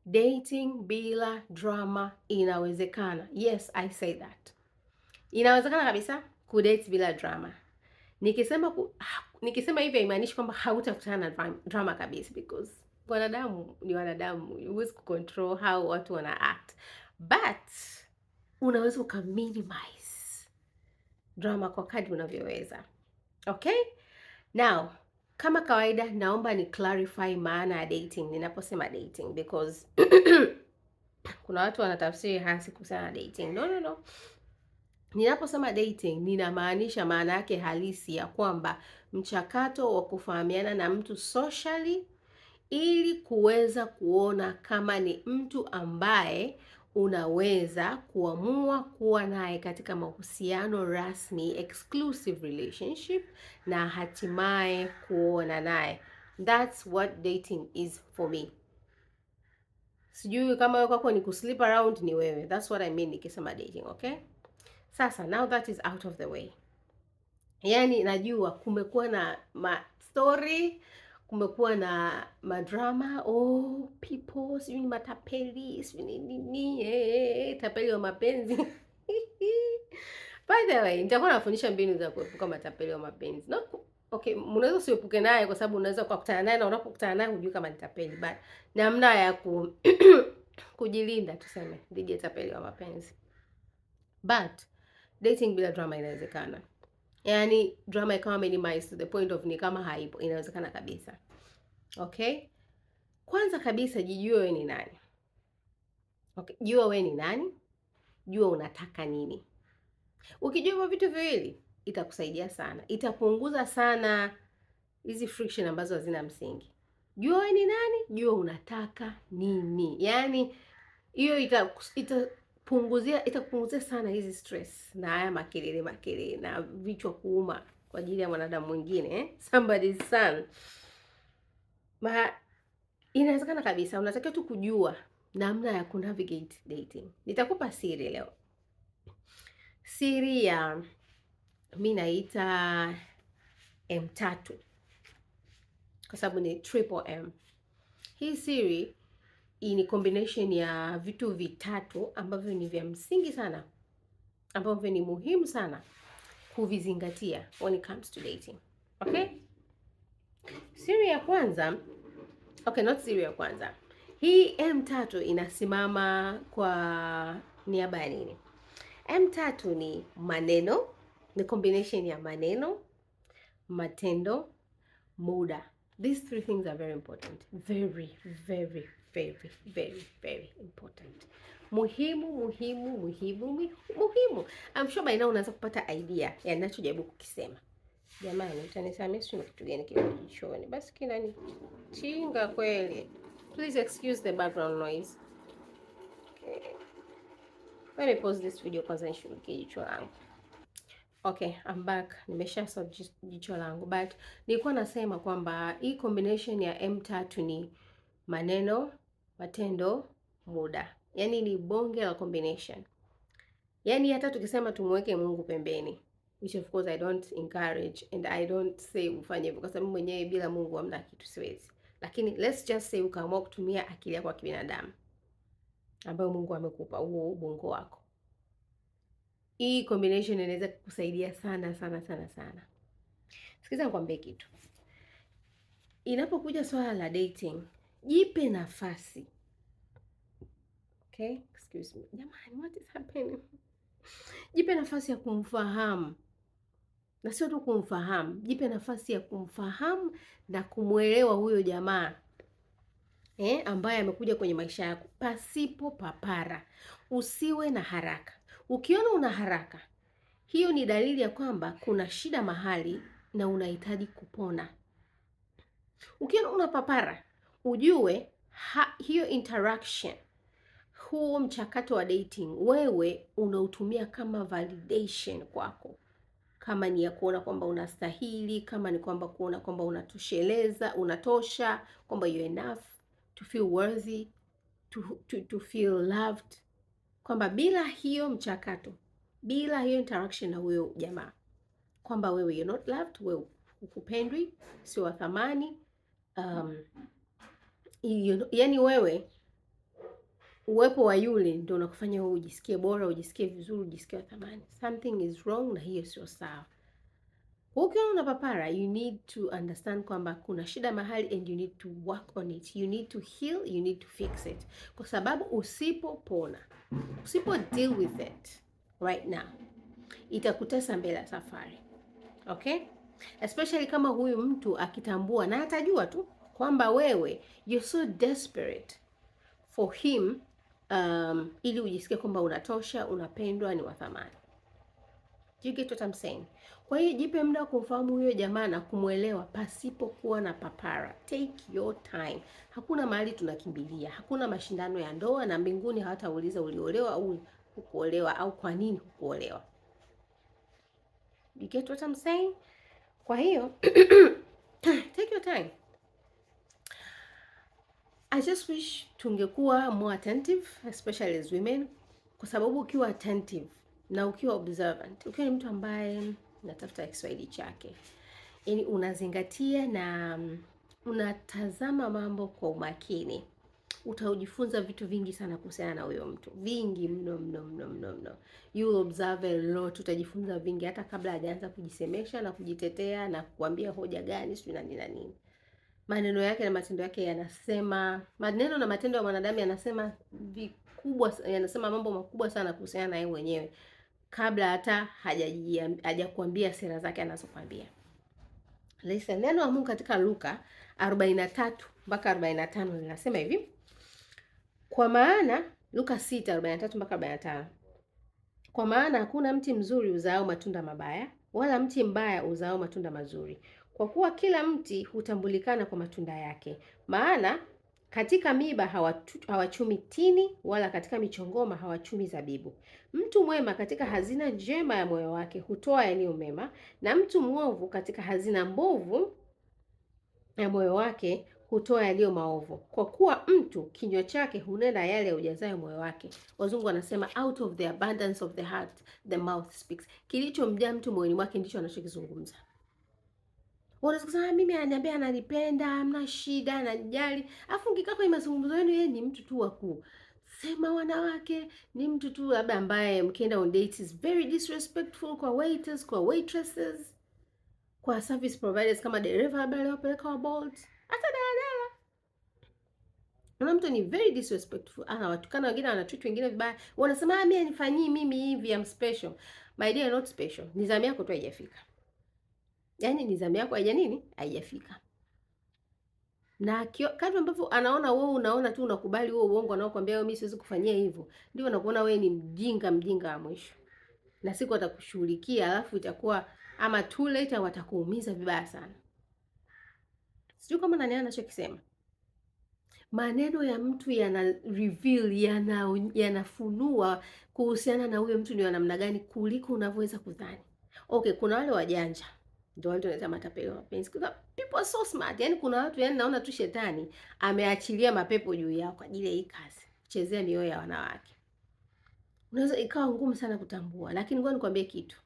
Dating bila drama inawezekana. Yes, I say that. Inawezekana kabisa kudate bila drama. Nikisema hivi haimaanishi kwamba hautakutana na drama kabisa, because wanadamu ni wanadamu, huwezi kucontrol how watu wana act, but unaweza ukaminimize drama kwa kadri unavyoweza. Okay, now kama kawaida, naomba ni clarify maana ya dating ninaposema dating, because kuna watu wanatafsiri hasi kuhusiana na dating. No. Ninaposema dating ninamaanisha maana yake halisi ya kwamba mchakato wa kufahamiana na mtu socially ili kuweza kuona kama ni mtu ambaye unaweza kuamua kuwa naye katika mahusiano rasmi, exclusive relationship, na hatimaye kuona naye. That's what dating is for me. Sijui kama wewe kwako ni kuslip around, ni wewe. That's what I mean nikisema dating, okay? Sasa, now that is out of the way. Yaani najua kumekuwa na story, kumekuwa na madrama, people, sijui ni matapeli, sijui nini, tapeli wa mapenzi. By the way, nitakuwa nafundisha mbinu za kuepuka matapeli wa mapenzi. No, okay, unaweza usiepuke naye kwa sababu unaweza kukutana naye na unapokutana naye hujui kama ni tapeli, but namna ya kujilinda tuseme dhidi ya tapeli wa mapenzi. But dating bila drama inawezekana. Yaani drama ikawa minimized to the point of ni kama haipo, inawezekana kabisa. Okay? Kwanza kabisa jijue wewe ni nani. Okay, jua wewe ni nani? Jua unataka nini? Ukijua hivyo vitu viwili, itakusaidia sana. Itapunguza sana hizi friction ambazo hazina msingi. Jua wewe ni nani? Jua unataka nini? Yaani hiyo itakupunguzia sana hizi stress na haya makelele na vichwa kuuma kwa ajili ya mwanadamu mwingine, somebody's son. Inawezekana kabisa, unatakiwa tu kujua namna ya kunavigate dating. Nitakupa siri leo. Siri ya mimi naita M3 kwa sababu ni triple M. Hii siri ni combination ya vitu vitatu ambavyo ni vya msingi sana, ambavyo ni muhimu sana kuvizingatia when it comes to dating. Okay? Siri ya kwanza, not siri ya kwanza. Hii M3 inasimama kwa niaba ya nini? M3 ni maneno, ni combination ya maneno, matendo, muda. These three things are very important. Very, very, very, very, very important. Muhimu. I'm sure by now unaanza kupata idea ya ninachojaribu kukisema. Jamani, utanisamea sio kitu gani kile kichoni. Basi kina ni chinga kweli. Please excuse the background noise. Okay. Let me pause this video kwanza nishughulikie jicho langu. Okay, I'm back. Nimesha sort jicho langu, but nilikuwa nasema kwamba hii combination ya M3 ni maneno, matendo, muda. Yaani ni bonge la combination. Yaani hata tukisema tumweke Mungu pembeni, which of course I don't encourage and I don't say ufanye hivyo kwa sababu mwenyewe bila Mungu hamna kitu, siwezi. Lakini let's just say ukaamua kutumia akili yako ya kibinadamu ambayo Mungu amekupa, huo ubongo wako. Hii combination inaweza kukusaidia sana. Sikiza nikwambie kitu. Inapokuja swala la dating, jipe nafasi. Okay? Excuse me. Jamani, what is happening? Jipe nafasi ya kumfahamu. Na sio tu kumfahamu, jipe nafasi ya kumfahamu na kumwelewa huyo jamaa. Ambaye amekuja kwenye maisha yako pasipo papara. Usiwe na haraka. Ukiona una haraka, hiyo ni dalili ya kwamba kuna shida mahali na unahitaji kupona. Ukiona una papara, ujue hiyo interaction, huo mchakato wa dating, wewe unautumia kama validation kwako. Kama ni ya kuona kwamba unastahili, kama ni kwamba kuona kwamba unatosheleza, unatosha, kwamba you're enough to feel worthy, to feel loved. Kwamba bila hiyo mchakato, bila hiyo interaction na huyo jamaa, kwamba wewe you're not loved, wewe ukupendwi, sio wa thamani, yani wewe uwepo wa yule ndio unakufanya wewe ujisikie bora, ujisikie vizuri, ujisikie thamani. Something is wrong, na hiyo sio sawa. Ukiwa una papara, you need to understand kwamba kuna shida mahali and you need to work on it. You need to heal, you need to fix it. Kwa sababu usipopona, usipo deal with it right now, itakutesa mbele ya safari. Okay? Especially kama huyu mtu akitambua na atajua tu kwamba wewe you're so desperate for him, ili ujisikie kwamba unatosha, unapendwa, ni wa thamani. You get what I'm saying? Kwa hiyo jipe muda wa kumfahamu huyo jamaa na kumwelewa pasipo kuwa na papara. Take your time. Hakuna mahali tunakimbilia. Hakuna mashindano ya ndoa, na mbinguni hawatauliza uliolewa au hukuolewa au kwa nini hukuolewa. You get what I'm saying? Kwa hiyo take your time. I just wish tungekuwa more attentive, especially as women, kwa sababu ukiwa attentive na ukiwa observant, ukiwa ni mtu ambaye natafuta Kiswahili chake, yaani unazingatia na unatazama mambo kwa umakini, utajifunza vitu vingi sana kuhusiana na huyo mtu, vingi mno. You will observe a lot, utajifunza vingi hata kabla hajaanza kujisemesha na kujitetea na kukuambia hoja gani sio na nini. Maneno yake na matendo yake yanasema, maneno na matendo ya mwanadamu yanasema vikubwa, yanasema mambo makubwa sana kuhusiana na yeye mwenyewe kabla hata hajakuambia sera zake anazokuambia. Listen, neno la Mungu katika Luka 43 mpaka 45 linasema hivi. Kwa maana Luka 6:43 mpaka 45. Kwa maana hakuna mti mzuri uzao matunda mabaya, wala mti mbaya uzao matunda mazuri. Kwa kuwa kila mti hutambulikana kwa matunda yake. Maana katika miba hawachumi tini, wala katika michongoma hawachumi zabibu. Mtu mwema katika hazina njema ya moyo wake hutoa yaliyo mema, na mtu mwovu katika hazina mbovu ya moyo wake hutoa yaliyo maovu. Kwa kuwa mtu kinywa chake hunena yale ujazayo moyo wake. Wazungu wanasema out of the abundance of the heart the mouth speaks. Kilichomjaa mtu moyoni mwake ndicho anachokizungumza. Unasema mimi ananiambia ananipenda, hamna shida, ananijali. Afu ngikaa kwenye mazungumzo yenu yeye ni mtu tu wa kusema wanawake, ni mtu tu labda ambaye mkienda on dates is very disrespectful kwa waiters, kwa waitresses, kwa service providers kama dereva labda aliwapeleka wa Bolt, hata daladala. Kuna mtu ni very disrespectful, anawatukana wengine, anatreat wengine vibaya. Wanasema mimi anifanyii mimi hivi, I'm special. My dear, not special. Nizamu yako tu haijafika. Yaani nizamu yako haijafika. Na kadri ambavyo anaona wewe unaona tu unakubali huo uongo anaokuambia mimi siwezi kufanyia hivyo, ndio anakuona wewe ni mjinga wa mwisho. Na siku atakushughulikia, alafu itakuwa ama too late, au atakuumiza vibaya sana. Sijui kama nani anachokisema. Maneno ya mtu yana reveal, yanafunua kuhusiana na huyo mtu ni wa namna gani kuliko unavyoweza kudhani. Okay, kuna wale wajanja ndio wale tunaita matapeli wa mapenzi. Kuna people so smart. Yaani kuna watu naona tu shetani ameachilia mapepo juu yao kwa ajili ya hii kazi. Kuchezea mioyo ya wanawake. Unaweza ikawa ngumu sana kutambua, lakini ngoja nikwambie kitu.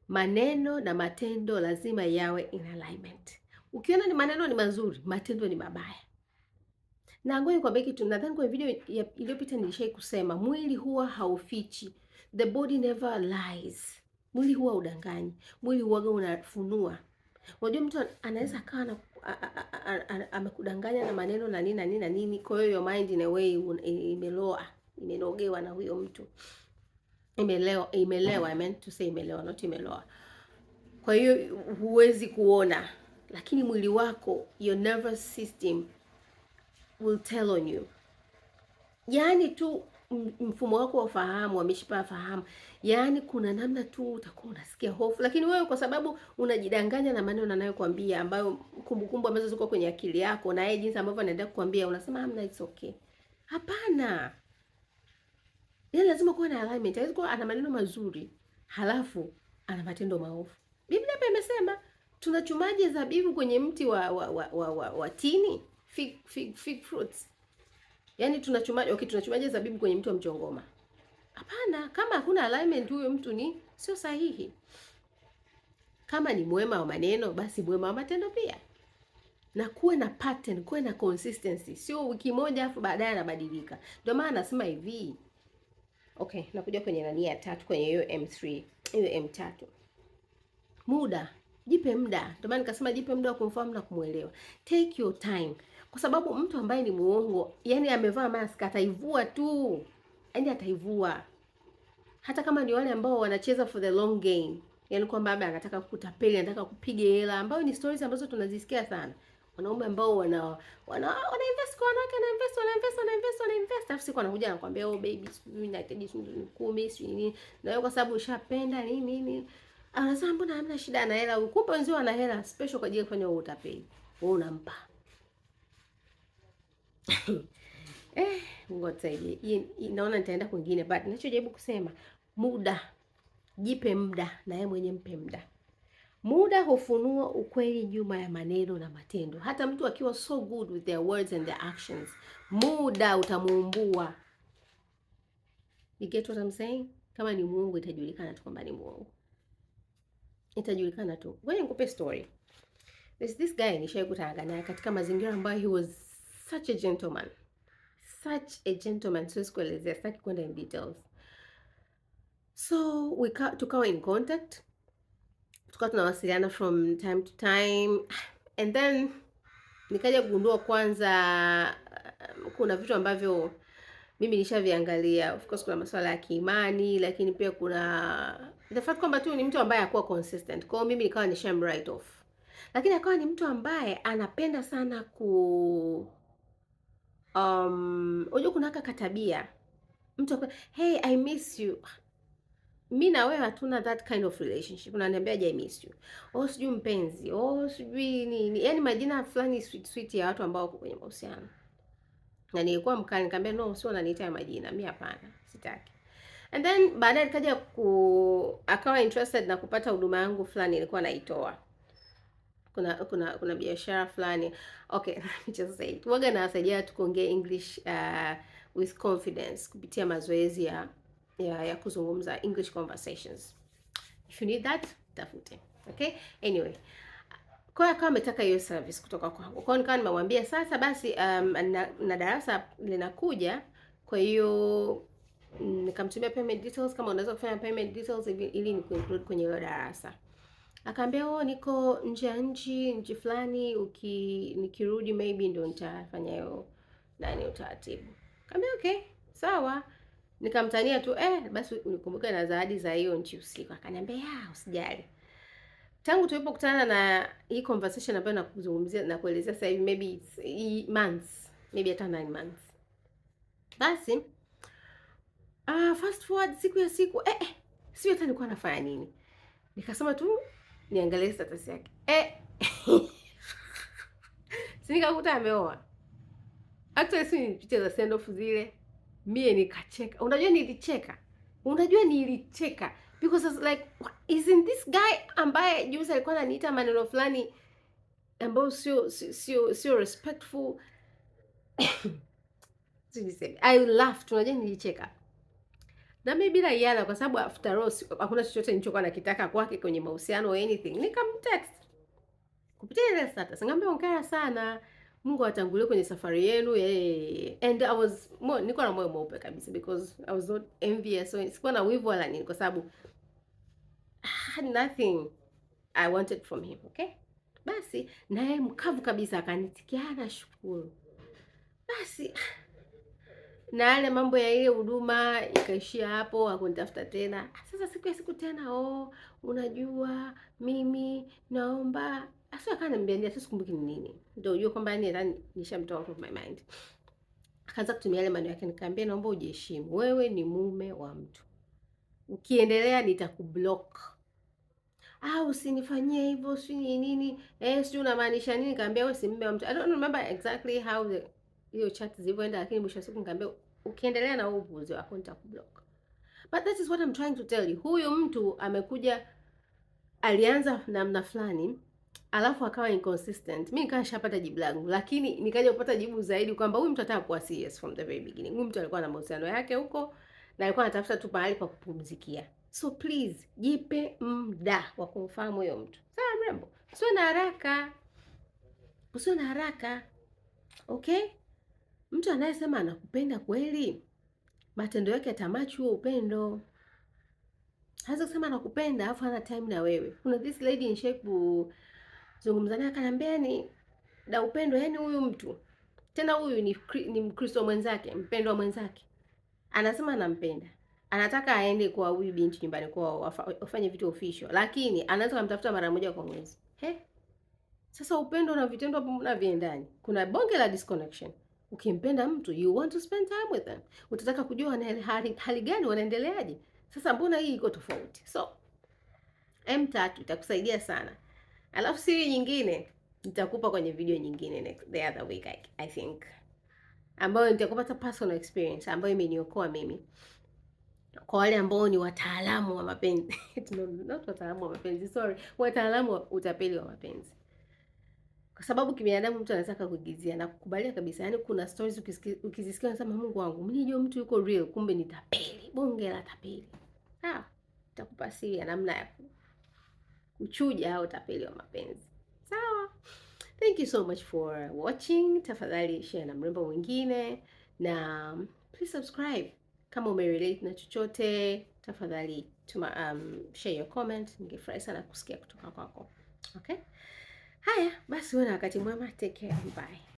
Maneno na matendo lazima yawe in alignment. Ukiona ni maneno ni mazuri, matendo ni mabaya. Na ngoja nikwambie kitu, nadhani kwa video iliyopita nilishai kusema, mwili huwa haufichi. The body never lies. Mwili huwa udanganyi. Mwili huwa unafunua. Unajua mtu anaweza akawa amekudanganya na maneno na nini. Kwa hiyo your mind in a way imelogewa na huyo mtu. Imelewa, I meant to say imelewa, not imeloa. Kwa hiyo huwezi kuona, lakini mwili wako, your nervous system will tell on you. Yaani tu mfumo wako wa fahamu, wa mishipa ya fahamu, yaani kuna namna tu utakuwa unasikia hofu, lakini wewe kwa sababu unajidanganya na maneno anayokuambia, ambayo kumbukumbu ambazo ziko kwenye akili yako, na yeye jinsi ambavyo anaendelea kukuambia, unasema hamna, it's okay. Hapana. Yaani lazima kuwa na alignment. Haiwezi kuwa ana maneno mazuri halafu ana matendo maovu. Biblia hapa imesema tunachumaje zabibu kwenye mti wa tini? Fig fruits. Yaani tunachumaje zabibu kwenye mti wa mchongoma? Hapana, kama hakuna alignment huyo mtu ni sio sahihi. Kama ni mwema wa maneno, basi mwema wa matendo pia. na kuwe na pattern, kuwe na consistency, sio wiki moja afu baadaye anabadilika. Ndio maana nasema hivi. Okay, nakuja kwenye nani ya tatu, kwenye hiyo M3, hiyo M3. Muda, jipe muda. Ndio maana nikasema jipe muda wa kumfahamu na kumuelewa. Take your time. Kwa sababu mtu ambaye ni muongo, yani amevaa mask, ataivua tu. Yaani ataivua. Hata kama ni wale ambao wanacheza for the long game. Yaani kwamba labda anataka kukutapeli, anataka kupiga hela, ambao ni stories ambazo tunazisikia sana. Wanaume ambao wana invest kwa wanawake, wana invest. Alafu siku anakuja anakuambia, "Oh baby, mimi nahitaji shilingi 10, si nini." Na wewe kwa sababu ushapenda nini. Anasema mbona hamna shida na hela. Kumbe wenzio ana hela special kwa ajili ya kufanya utapeli. Wewe unampa. Mungu atusaidie. Naona nitaenda kwingine, but ninachojaribu kusema, muda. Jipe muda na yeye mwenyewe mpe muda. Muda hufunua ukweli nyuma ya maneno na matendo. Hata mtu akiwa so good with their words and their actions, muda utamuumbua. You get what I'm saying? Kama ni muongo itajulikana tu kwamba ni muongo. Itajulikana tu. Ngoja nikupe story. There's this guy nishaikutana naye katika mazingira ambayo he was such a gentleman. Such a gentleman, siwezi kuelezea, sitaki kwenda in details. So tukawa in contact, tukawa tunawasiliana from time to time, and then nikaja kugundua kwanza kuna vitu ambavyo mimi nishaviangalia. Of course kuna masuala ya kiimani, lakini pia kuna the fact kwamba tu ni mtu ambaye hakuwa consistent. Kwa hiyo mimi nikawa write off. Lakini akawa ni mtu ambaye anapenda sana unajua kuna katabia. Mtu akwa, "Hey, I miss you." Mimi na wewe hatuna that kind of relationship. Unaniambia I miss you. Sijui mpenzi. Sijui nini. Yaani majina fulani sweet ya watu ambao wako kwenye mahusiano. Na nilikuwa mkali, nikamwambia no, sio unaniita majina. Mimi hapana, sitaki. And then baadaye nikaja akawa interested na kupata huduma yangu fulani nilikuwa naitoa. Kuna biashara fulani. Okay, just say it. Waga nawasaidia watu kuongea English with confidence kupitia mazoezi ya kuzungumza, English conversations. If you need that, tafute. Okay? Anyway, kwa hiyo akawa ametaka hiyo service kutoka kwangu. Kwa hiyo nikawa nimemwambia sasa basi na darasa linakuja, kwa hiyo nikamtumia payment details, kama unaweza kufanya payment details ili nikuinclude kwenye hilo darasa. Akaambia niko nje ya nchi fulani, nikirudi maybe ndio nitafanya hiyo utaratibu. Akaambia okay, sawa. Nikamtania tu basi unikumbuke na zawadi za hiyo nchi usiku. Akaniambia usijali. Tangu tulipokutana na hii conversation ambayo nakuzungumzia na kuelezea sasa hivi, maybe months, maybe hata 9 months. Basi fast forward siku ya siku sio hata nilikuwa nafanya nini. Nikasema tu niangalie status yake. Nikakuta ameoa. Actually si picha za send off zile. Mie nikacheka. Unajua nilicheka because I was like, isn't this guy ambaye juzi alikuwa ananiita maneno fulani ambayo sio respectful. I laughed. Unajua nilicheka. Na mimi bila yana, kwa sababu after all hakuna chochote nilichokuwa nakitaka kwake kwenye mahusiano or anything. Nikamtext kupitia ile status. Ngambia hongera sana. Mungu atangulie kwenye safari yenu. And I was nilikuwa na moyo mweupe kabisa because I was not envious. So sikuwa na wivu wala nini, kwa sababu I had nothing I wanted from him. Okay? Basi naye mkavu kabisa akanitikia nashukuru. Basi na yale mambo ya ile huduma ikaishia hapo, hakunitafuta tena. Sasa siku tena, unajua mimi naomba akaniambia sasa sikumbuki ni nini. Ndio unajua kwamba yani nishamtoa out of my mind. Akaanza kutumia yale maneno yake, nikamwambia naomba ujiheshimu. Wewe ni mume wa mtu. Ukiendelea nitakublock. Usinifanyie hivyo, si nini? Sio unamaanisha nini? Nikamwambia wewe si mume wa mtu. I don't remember exactly how hiyo chat zilivyoenda, lakini mwisho siku nikamwambia ukiendelea na upuuzi wako nitakublock. But that is what I'm trying to tell you. Huyu mtu amekuja, alianza namna fulani, alafu akawa inconsistent. Mimi nikawa nishapata jibu langu, lakini nikaja kupata jibu zaidi kwamba huyu mtu anataka kuwa serious from the very beginning. Huyu mtu alikuwa na mahusiano yake huko na alikuwa anatafuta tu mahali pa kupumzikia. So please, jipe muda wa kumfahamu huyo mtu. Sawa mrembo? Sio na haraka. usiwe na haraka. Okay? Mtu anayesema anakupenda kweli, matendo yake yatamachi huo upendo. Hawezi kusema anakupenda afu hana time na wewe. Kuna this lady in shape zungumza naye akaniambia ni na upendo, yani huyu mtu tena huyu ni Mkristo mwenzake, mpendwa mwenzake. Anasema anampenda. Anataka aende kwa huyu binti nyumbani kwao wafanye vitu official, lakini anaweza kumtafuta mara moja kwa mwezi. Sasa upendo na vitendo hapo mnaviendani. Kuna bonge la disconnection. Ukimpenda mtu, you want to spend time with them. Utataka kujua wana hali gani, wanaendeleaje. Sasa mbona hii iko tofauti? So M3 itakusaidia sana. Alafu siri nyingine nitakupa kwenye video nyingine the other week I think, ambayo nitakupata personal experience ambayo imeniokoa mimi. Kwa wale ambao ni wataalamu wa mapenzi not wataalamu wa mapenzi, sorry, wataalamu wa utapeli wa mapenzi. Kwa sababu kibinadamu mtu anataka kuigizia na kukubalia kabisa. Yaani kuna stories ukizisikia unasema Mungu wangu, mimi nijua mtu yuko real, kumbe ni tapeli, bonge la tapeli. Nitakupa siri ya namna ya kuchuja au tapeli wa mapenzi. Sawa? Thank you so much for watching. Tafadhali share na mrembo mwingine na please subscribe kama umerelate na chochote. Tafadhali share your comment. Ningefurahi sana kusikia kutoka kwako. Okay? Haya, basi wewe na wakati mwema. Take care. Bye.